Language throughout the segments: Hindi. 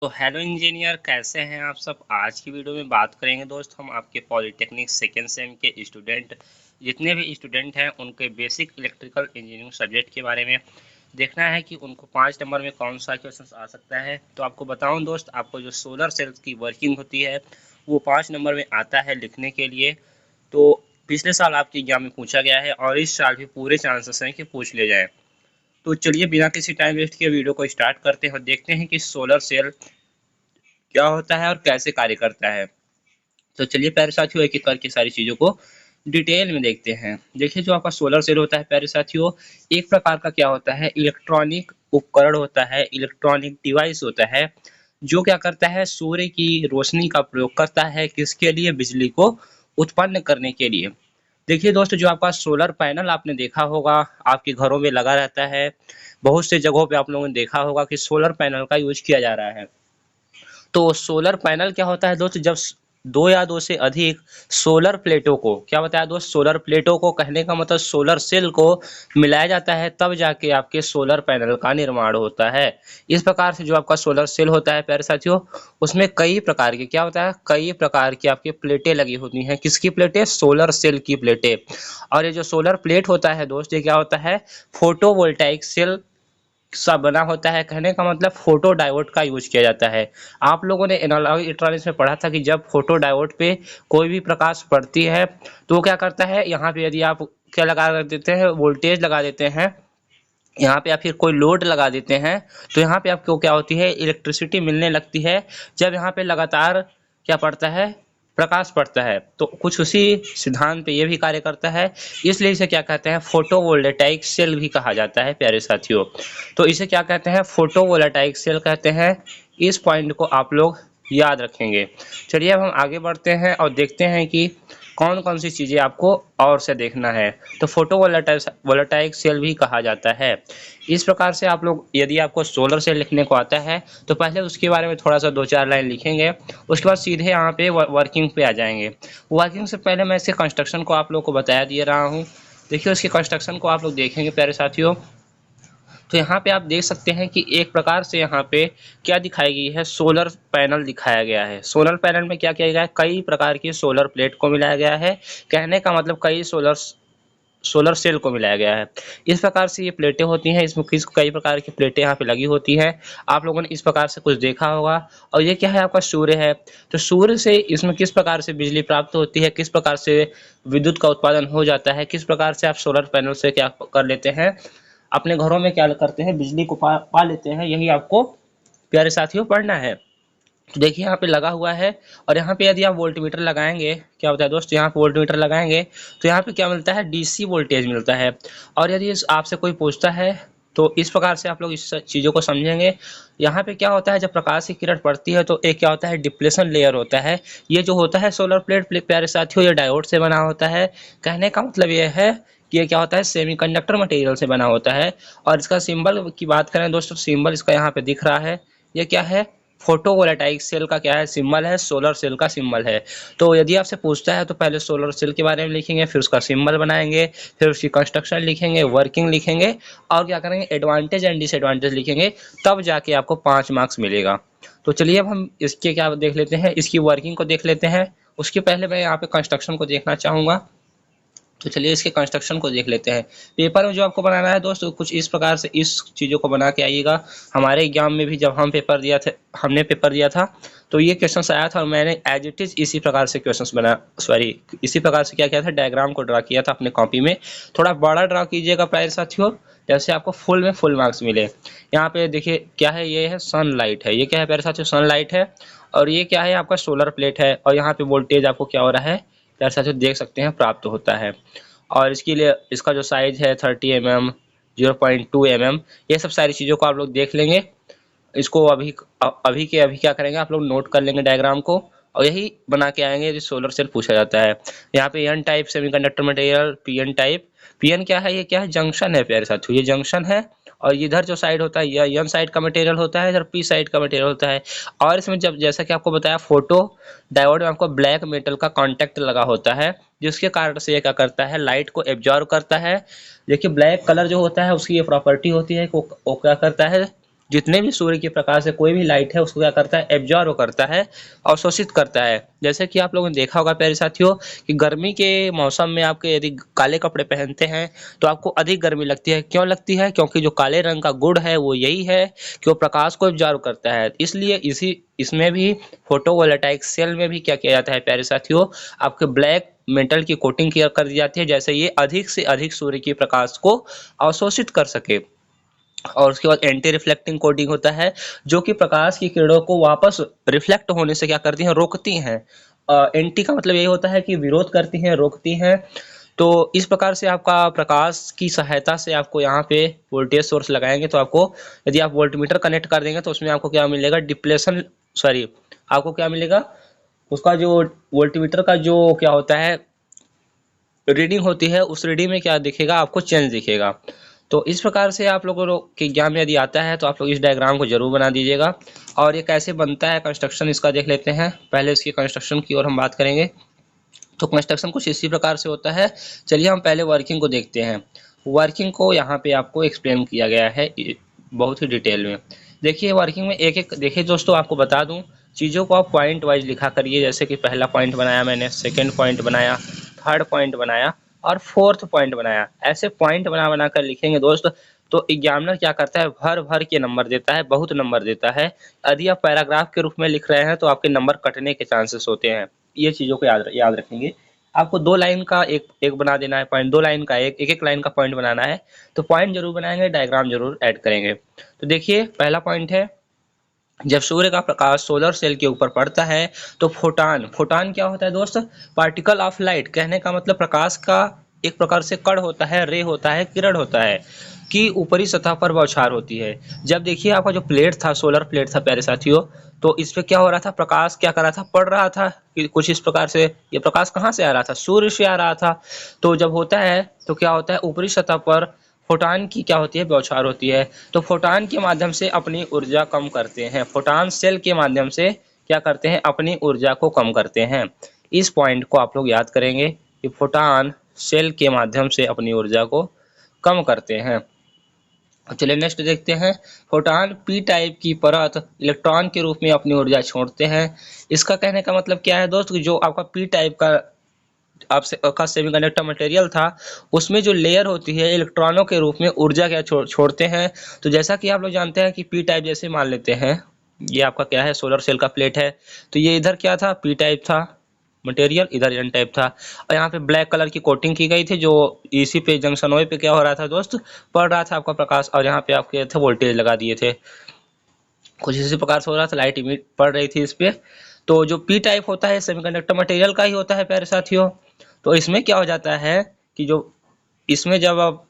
तो हेलो इंजीनियर, कैसे हैं आप सब। आज की वीडियो में बात करेंगे दोस्त हम आपके पॉलिटेक्निक सेकेंड सेम के स्टूडेंट, जितने भी स्टूडेंट हैं उनके बेसिक इलेक्ट्रिकल इंजीनियरिंग सब्जेक्ट के बारे में। देखना है कि उनको 5 नंबर में कौन सा क्वेश्चन आ सकता है। तो आपको बताऊं दोस्त, आपको जो सोलर सेल्स की वर्किंग होती है वो 5 नंबर में आता है लिखने के लिए। तो पिछले साल आपके एग्जाम में पूछा गया है और इस साल भी पूरे चांसेस हैं कि पूछ ले जाए। तो चलिए बिना किसी टाइम वेस्ट किए वीडियो को स्टार्ट करते हैं और देखते हैं कि सोलर सेल क्या होता है और कैसे कार्य करता है। तो चलिए प्यारे साथियों, एक एक करके सारी चीज़ों को डिटेल में देखते हैं। देखिए, जो आपका सोलर सेल होता है प्यारे साथियों, एक प्रकार का क्या होता है, इलेक्ट्रॉनिक उपकरण होता है, इलेक्ट्रॉनिक डिवाइस होता है, जो क्या करता है, सूर्य की रोशनी का प्रयोग करता है किसके लिए, बिजली को उत्पन्न करने के लिए। देखिए दोस्तों, जो आपका सोलर पैनल आपने देखा होगा आपके घरों में लगा रहता है, बहुत से जगहों पे आप लोगों ने देखा होगा कि सोलर पैनल का यूज किया जा रहा है। तो सोलर पैनल क्या होता है दोस्त, जब दो या दो से अधिक सोलर प्लेटों को, क्या बताया दोस्त, सोलर प्लेटों को, कहने का मतलब सोलर सेल को मिलाया जाता है, तब जाके आपके सोलर पैनल का निर्माण होता है। इस प्रकार से जो आपका सोलर सेल होता है प्यारे साथियों, उसमें कई प्रकार के, क्या होता है, कई प्रकार की आपकी प्लेटें लगी होती हैं। किसकी प्लेटें, सोलर सेल की प्लेटें। और ये जो सोलर प्लेट होता है दोस्त, ये क्या होता है, फोटोवोल्टाइक सेल सा बना होता है। कहने का मतलब फोटो डायोड का यूज किया जाता है। आप लोगों ने एनालॉग इलेक्ट्रॉनिक्स में पढ़ा था कि जब फोटो डायोड पे कोई भी प्रकाश पड़ती है तो क्या करता है, यहाँ पे यदि आप क्या लगा देते हैं, वोल्टेज लगा देते हैं यहाँ पे, या फिर कोई लोड लगा देते हैं, तो यहाँ पे आपको क्या होती है, इलेक्ट्रिसिटी मिलने लगती है। जब यहाँ पे लगातार क्या पड़ता है, प्रकाश पड़ता है, तो कुछ उसी सिद्धांत पे ये भी कार्य करता है। इसलिए इसे क्या कहते हैं, फोटोवोल्टाइक सेल भी कहा जाता है प्यारे साथियों। तो इसे क्या कहते हैं, फोटोवोल्टाइक सेल कहते हैं। इस पॉइंट को आप लोग याद रखेंगे। चलिए अब हम आगे बढ़ते हैं और देखते हैं कि कौन कौन सी चीज़ें आपको और से देखना है। तो फोटोवोल्टाइक सेल भी कहा जाता है। इस प्रकार से आप लोग, यदि आपको सोलर सेल लिखने को आता है तो पहले उसके बारे में थोड़ा सा 2-4 लाइन लिखेंगे, उसके बाद सीधे यहाँ पे वर्किंग पे आ जाएंगे। वर्किंग से पहले मैं इसके कंस्ट्रक्शन को आप लोग को बता दिए रहा हूँ। देखिए, उसके कंस्ट्रक्शन को आप लोग देखेंगे प्यारे साथियों, तो यहाँ पे आप देख सकते हैं कि एक प्रकार से यहाँ पे क्या दिखाई गई है, सोलर पैनल दिखाया गया है। सोलर पैनल में क्या किया गया है, कई प्रकार की सोलर प्लेट को मिलाया गया है। कहने का मतलब कई सोलर सोलर सेल को मिलाया गया है। इस प्रकार से ये प्लेटें होती हैं, इसमें कई प्रकार की प्लेटें यहाँ पे लगी होती हैं। आप लोगों ने इस प्रकार से कुछ देखा होगा। और ये क्या है, आपका सूर्य है। तो सूर्य से इसमें किस प्रकार से बिजली प्राप्त होती है, किस प्रकार से विद्युत का उत्पादन हो जाता है, किस प्रकार से आप सोलर पैनल से क्या कर लेते हैं, अपने घरों में क्या करते हैं, बिजली को पा लेते हैं, यही आपको प्यारे साथियों पढ़ना है। तो देखिए यहाँ पे लगा हुआ है, और यहाँ पे यदि आप वोल्टमीटर लगाएंगे, क्या होता है दोस्त, यहाँ पे वोल्टमीटर लगाएंगे तो यहाँ पे क्या मिलता है, डीसी वोल्टेज मिलता है। और यदि आपसे कोई पूछता है तो इस प्रकार से आप लोग इस चीज़ों को समझेंगे। यहाँ पे क्या होता है, जब प्रकाश की किरण पड़ती है तो एक क्या होता है, डिप्लेशन लेयर होता है। ये जो होता है सोलर प्लेट प्यारे साथियों, ये डायोड से बना होता है। कहने का मतलब ये है कि ये क्या होता है, सेमीकंडक्टर मटेरियल से बना होता है। और इसका सिंबल की बात करें दोस्तों, सिंबल इसका यहाँ पे दिख रहा है, ये क्या है, फोटोवोल्टाइक सेल का क्या है, सिंबल है, सोलर सेल का सिंबल है। तो यदि आपसे पूछता है तो पहले सोलर सेल के बारे में लिखेंगे, फिर उसका सिंबल बनाएंगे, फिर उसकी कंस्ट्रक्शन लिखेंगे, वर्किंग लिखेंगे, और क्या करेंगे, एडवांटेज एंड डिसएडवांटेज लिखेंगे, तब जाके आपको 5 मार्क्स मिलेगा। तो चलिए अब हम इसके क्या देख लेते हैं, इसकी वर्किंग को देख लेते हैं। उसके पहले मैं यहाँ पे कंस्ट्रक्शन को देखना चाहूँगा। तो चलिए इसके कंस्ट्रक्शन को देख लेते हैं। पेपर में जो आपको बनाना है दोस्तों, कुछ इस प्रकार से इस चीज़ों को बना के आइएगा। हमारे एग्जाम में भी जब हमने पेपर दिया था तो ये क्वेश्चन आया था, और मैंने एज इट इज़ इसी प्रकार से इसी प्रकार से क्या किया था, डायग्राम को ड्रा किया था अपने कॉपी में। थोड़ा बड़ा ड्रा कीजिएगा प्यारे साथियों, जैसे आपको फुल में फुल मार्क्स मिले। यहाँ पे देखिए क्या है, ये है सनलाइट है, ये क्या है प्यारे साथियों, सनलाइट है। और ये क्या है, आपका सोलर प्लेट है। और यहाँ पे वोल्टेज आपको क्या हो रहा है, प्यारे साथियों देख सकते हैं, प्राप्त होता है। और इसके लिए इसका जो साइज है 30 mm, 0.2 mm, ये सब सारी चीज़ों को आप लोग देख लेंगे। इसको अभी अभी के अभी क्या करेंगे, आप लोग नोट कर लेंगे डायग्राम को, और यही बना के आएंगे यदि सोलर सेल पूछा जाता है। यहाँ पे N type semiconductor material, PN type. PN क्या है, ये क्या है, जंक्शन है प्यारे साथियों, ये जंक्शन है। और इधर जो साइड होता है यह एन साइड का मटेरियल होता है, इधर पी साइड का मटेरियल होता है। और इसमें जब, जैसा कि आपको बताया, फोटो डायोड में आपको ब्लैक मेटल का कॉन्टैक्ट लगा होता है, जिसके कारण से ये क्या करता है, लाइट को एब्जॉर्व करता है। देखिए ब्लैक कलर जो होता है उसकी ये प्रॉपर्टी होती है, वो क्या करता है, जितने भी सूर्य के प्रकाश से कोई भी लाइट है उसको क्या करता है, एब्जॉर्ब करता है, अवशोषित करता है। जैसे कि आप लोगों ने देखा होगा प्यारे साथियों कि गर्मी के मौसम में आपके यदि काले कपड़े पहनते हैं तो आपको अधिक गर्मी लगती है। क्यों लगती है? क्योंकि जो काले रंग का गुण है वो यही है कि वो प्रकाश को एब्जॉर्ब करता है। इसलिए इसमें भी फोटोवोल्टाइक सेल में भी क्या किया जाता है प्यारे साथियों, आपके ब्लैक मेटल की कोटिंग किया कर दी जाती है, जैसे ये अधिक से अधिक सूर्य के प्रकाश को अवशोषित कर सके। और उसके बाद एंटी रिफ्लेक्टिंग कोटिंग होता है जो कि प्रकाश की किरणों को वापस रिफ्लेक्ट होने से क्या करती हैं, रोकती हैं। एंटी का मतलब यही होता है कि विरोध करती हैं, रोकती हैं। तो इस प्रकार से आपका प्रकाश की सहायता से आपको यहाँ पे वोल्टेज सोर्स लगाएंगे तो आपको, यदि आप वोल्टमीटर कनेक्ट कर देंगे तो उसमें आपको क्या मिलेगा, डिप्लेशन, सॉरी, आपको क्या मिलेगा, उसका जो वोल्टमीटर का जो क्या होता है रीडिंग होती है, उस रीडिंग में क्या दिखेगा, आपको चेंज दिखेगा। तो इस प्रकार से आप लोगों के एग्जाम में यदि आता है तो आप लोग इस डायग्राम को जरूर बना दीजिएगा। और ये कैसे बनता है कंस्ट्रक्शन, इसका देख लेते हैं। पहले इसकी कंस्ट्रक्शन की ओर हम बात करेंगे। तो कंस्ट्रक्शन कुछ इसी प्रकार से होता है। चलिए हम पहले वर्किंग को देखते हैं। वर्किंग को यहाँ पे आपको एक्सप्लेन किया गया है बहुत ही डिटेल में। देखिए वर्किंग में एक एक, देखिए दोस्तों आपको बता दूं, चीज़ों को आप पॉइंट वाइज लिखा करिए। जैसे कि पहला पॉइंट बनाया मैंने, सेकेंड पॉइंट बनाया, थर्ड पॉइंट बनाया और फोर्थ पॉइंट बनाया। ऐसे पॉइंट बना बना कर लिखेंगे दोस्त तो एग्जामिनर क्या करता है, भर भर के नंबर देता है, बहुत नंबर देता है। यदि आप पैराग्राफ के रूप में लिख रहे हैं तो आपके नंबर कटने के चांसेस होते हैं। ये चीज़ों को याद रखेंगे। आपको 2 लाइन का एक एक बना देना है पॉइंट, 2 लाइन का एक लाइन का पॉइंट बनाना है। तो पॉइंट जरूर बनाएंगे, डायग्राम जरूर ऐड करेंगे। तो देखिए पहला पॉइंट है, जब सूर्य का प्रकाश सोलर सेल के ऊपर पड़ता है तो फोटान क्या होता है दोस्त, पार्टिकल ऑफ लाइट। कहने का मतलब प्रकाश का एक प्रकार से कण होता है, रे होता है, किरण होता है कि ऊपरी सतह पर बौछार होती है। जब देखिए आपका जो प्लेट था, सोलर प्लेट था प्यारे साथियों, तो इस पे क्या हो रहा था, प्रकाश क्या कर रहा था, पड़ रहा था कि कुछ इस प्रकार से। ये प्रकाश कहाँ से आ रहा था, सूर्य से आ रहा था। तो जब होता है तो क्या होता है, ऊपरी सतह पर फोटान की क्या होती है, बौछार होती है। तो फोटान के माध्यम से अपनी ऊर्जा कम करते हैं। फोटान सेल के माध्यम से क्या करते हैं, अपनी ऊर्जा को कम करते हैं। इस पॉइंट को आप लोग याद करेंगे कि फोटान सेल के माध्यम से अपनी ऊर्जा को कम करते हैं। चलिए नेक्स्ट देखते हैं। फोटान पी टाइप की परत इलेक्ट्रॉन के रूप में अपनी ऊर्जा छोड़ते हैं। इसका कहने का मतलब क्या है दोस्त, जो आपका पी टाइप का आपका सेमीकंडक्टर मटेरियल था, उसमें जो लेयर होती है इलेक्ट्रॉनों के रूप में ऊर्जा क्या छोड़ते हैं। तो जैसा कि आप लोग जानते हैं कि पी टाइप, जैसे मान लेते हैं ये आपका क्या है, सोलर सेल का प्लेट है। तो ये इधर क्या था, पी टाइप था मटेरियल, इधर एन टाइप था। और यहाँ पे ब्लैक कलर की कोटिंग की गई थी, जो इसी पे जंक्शन ओ पे क्या हो रहा था दोस्त, पड़ रहा था आपका प्रकाश। और यहाँ पे आपके थे वोल्टेज लगा दिए थे, कुछ इसी प्रकार से हो रहा था, लाइट इमिट पड़ रही थी इस पे। तो जो पी टाइप होता है सेमीकंडक्टर मटेरियल का ही होता है प्यारे साथियों। तो इसमें क्या हो जाता है कि जो इसमें जब आप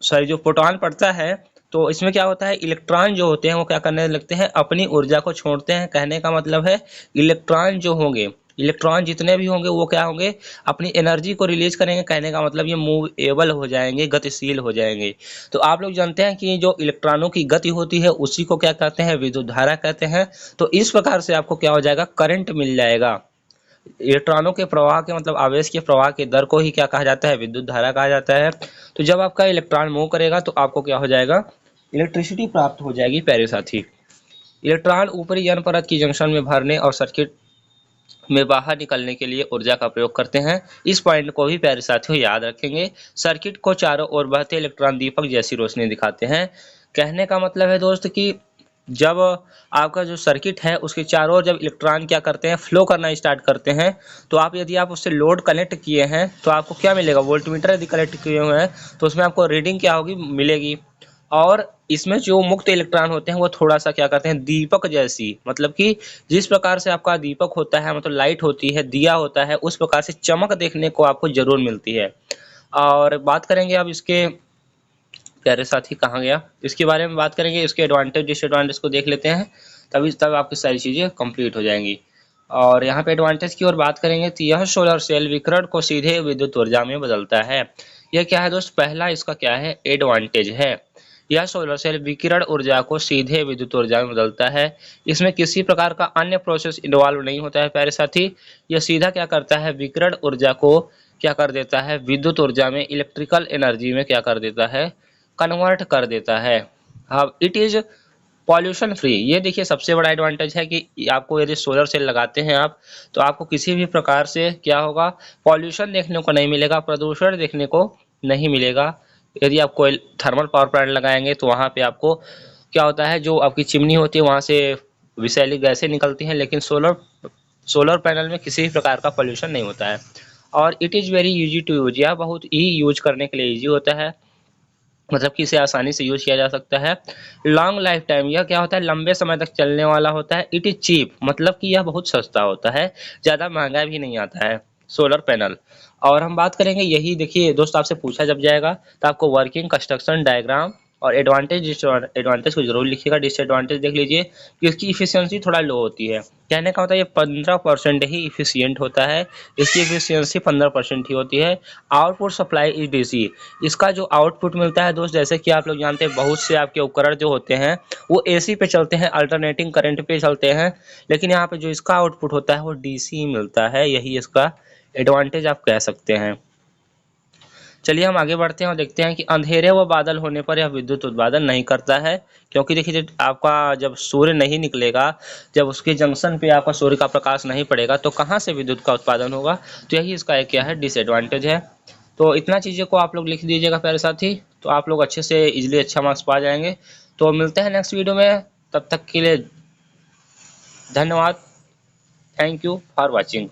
सॉरी जो प्रोटॉन पड़ता है तो इसमें क्या होता है, इलेक्ट्रॉन जो होते हैं वो क्या करने लगते हैं, अपनी ऊर्जा को छोड़ते हैं। कहने का मतलब है इलेक्ट्रॉन जो होंगे, इलेक्ट्रॉन जितने भी होंगे वो क्या होंगे, अपनी एनर्जी को रिलीज करेंगे। कहने का मतलब ये मूवेबल हो जाएंगे, गतिशील हो जाएंगे। तो आप लोग जानते हैं कि जो इलेक्ट्रॉनों की गति होती है उसी को क्या कहते हैं, विद्युत धारा कहते हैं। तो इस प्रकार से आपको क्या हो जाएगा, करंट मिल जाएगा। इलेक्ट्रॉनों के प्रवाह के मतलब आवेश के प्रवाह के दर को ही क्या कहा जाता है, विद्युत धारा कहा जाता है। तो जब आपका इलेक्ट्रॉन मूव करेगा तो आपको क्या हो जाएगा, इलेक्ट्रिसिटी प्राप्त हो जाएगी प्यारे साथी। इलेक्ट्रॉन ऊपरी यन परत की जंक्शन में भरने और सर्किट में बाहर निकलने के लिए ऊर्जा का प्रयोग करते हैं। इस पॉइंट को भी प्यारे साथियों याद रखेंगे। सर्किट को चारों ओर बहते इलेक्ट्रॉन दीपक जैसी रोशनी दिखाते हैं। कहने का मतलब है दोस्त कि जब आपका जो सर्किट है उसके चारों ओर जब इलेक्ट्रॉन क्या करते हैं, फ्लो करना स्टार्ट करते हैं, तो आप यदि आप उससे लोड कनेक्ट किए हैं तो आपको क्या मिलेगा, वोल्टमीटर यदि कनेक्ट किए हुए हैं तो उसमें आपको रीडिंग क्या होगी, मिलेगी। और इसमें जो मुक्त इलेक्ट्रॉन होते हैं वो थोड़ा सा क्या करते हैं, दीपक जैसी, मतलब कि जिस प्रकार से आपका दीपक होता है, मतलब लाइट होती है, दिया होता है, उस प्रकार से चमक देखने को आपको जरूर मिलती है। और बात करेंगे अब इसके, प्यारे साथी कहाँ गया, इसके बारे में बात करेंगे, इसके एडवांटेज डिसएडवांटेज को देख लेते हैं, तब आपकी सारी चीज़ें कंप्लीट हो जाएंगी। और यहाँ पे एडवांटेज की ओर बात करेंगे तो यह सोलर सेल विकिरण को सीधे विद्युत ऊर्जा में बदलता है। यह क्या है दोस्त, पहला इसका क्या है, एडवांटेज है। यह सोलर सेल विकिरण ऊर्जा को सीधे विद्युत ऊर्जा में बदलता है। इसमें किसी प्रकार का अन्य प्रोसेस इन्वॉल्व नहीं होता है प्यारे साथी। यह सीधा क्या करता है, विकिरण ऊर्जा को क्या कर देता है, विद्युत ऊर्जा में, इलेक्ट्रिकल एनर्जी में क्या कर देता है, कन्वर्ट कर देता है। अब इट इज पॉल्यूशन फ्री, ये देखिए सबसे बड़ा एडवांटेज है कि आपको यदि सोलर सेल लगाते हैं आप, तो आपको किसी भी प्रकार से क्या होगा, पॉल्यूशन देखने को नहीं मिलेगा, प्रदूषण देखने को नहीं मिलेगा। यदि आप कोई थर्मल पावर प्लांट लगाएंगे तो वहाँ पे आपको क्या होता है, जो आपकी चिमनी होती है वहाँ से विषैली गैसें निकलती हैं, लेकिन सोलर सोलर पैनल में किसी भी प्रकार का पॉल्यूशन नहीं होता है। और it is very easy to use, यह बहुत ही यूज करने के लिए इजी होता है, मतलब कि इसे आसानी से यूज किया जा सकता है। लॉन्ग लाइफ टाइम, यह क्या होता है, लंबे समय तक चलने वाला होता है। इट इज चीप, मतलब कि यह बहुत सस्ता होता है, ज़्यादा महंगा भी नहीं आता है सोलर पैनल। और हम बात करेंगे, यही देखिए दोस्त आपसे पूछा जब जाएगा तो आपको वर्किंग कंस्ट्रक्शन डायग्राम और एडवांटेज एडवांटेज को जरूर लिखिएगा। डिसएडवांटेज देख लीजिए कि इसकी इफिशियंसी थोड़ा लो होती है। कहने का मतलब ये 15% ही इफिशियंट होता है, इसकी इफिशियंसी 15% ही होती है। आउटपुट सप्लाई इज डीसी, इसका जो आउटपुट मिलता है दोस्त, जैसे कि आप लोग जानते हैं बहुत से आपके उपकरण जो होते हैं वो एसी पे चलते हैं, अल्टरनेटिंग करंट पे चलते हैं, लेकिन यहाँ पे जो इसका आउटपुट होता है वो डीसी मिलता है, यही इसका एडवांटेज आप कह सकते हैं। चलिए हम आगे बढ़ते हैं और देखते हैं कि अंधेरे व बादल होने पर यह विद्युत उत्पादन नहीं करता है, क्योंकि देखिए आपका जब सूर्य नहीं निकलेगा, जब उसके जंक्शन पे आपका सूर्य का प्रकाश नहीं पड़ेगा तो कहाँ से विद्युत का उत्पादन होगा, तो यही इसका एक क्या है, डिसएडवांटेज है। तो इतना चीज़ों को आप लोग लिख दीजिएगा प्यारे साथी, तो आप लोग अच्छे से इजीली अच्छा मार्क्स पा जाएंगे। तो मिलते हैं नेक्स्ट वीडियो में, तब तक के लिए धन्यवाद। Thank you for watching.